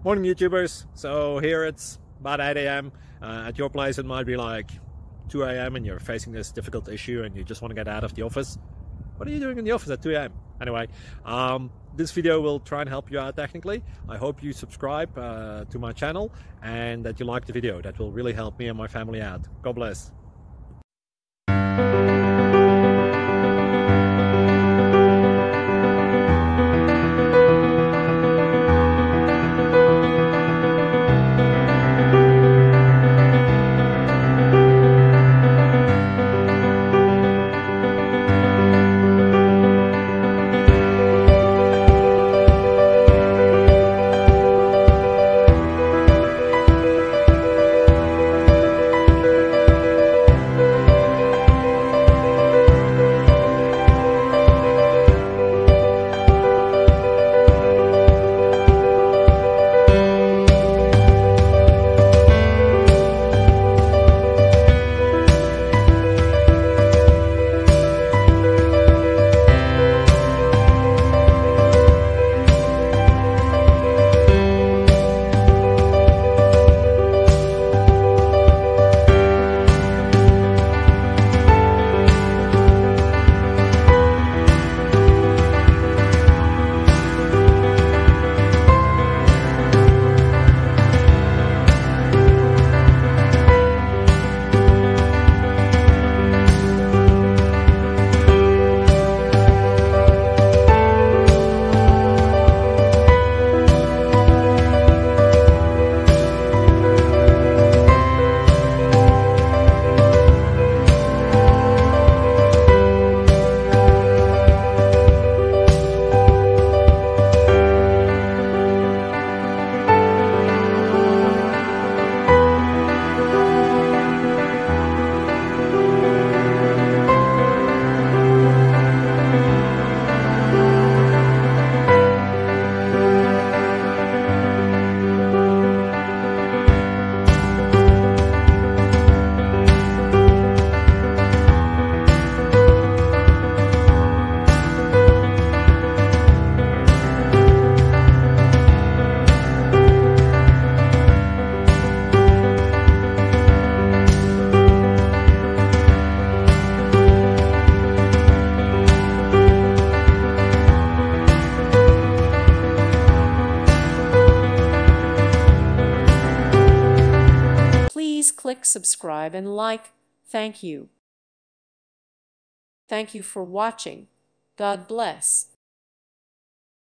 Morning YouTubers. So here it's about 8 a.m. At your place it might be like 2 a.m. and you're facing this difficult issue and you just want to get out of the office. What are you doing in the office at 2 a.m.? Anyway, this video will try and help you out technically. I hope you subscribe to my channel and that you like the video. That will really help me and my family out. God bless. Please click subscribe and like. Thank you. Thank you for watching. God bless.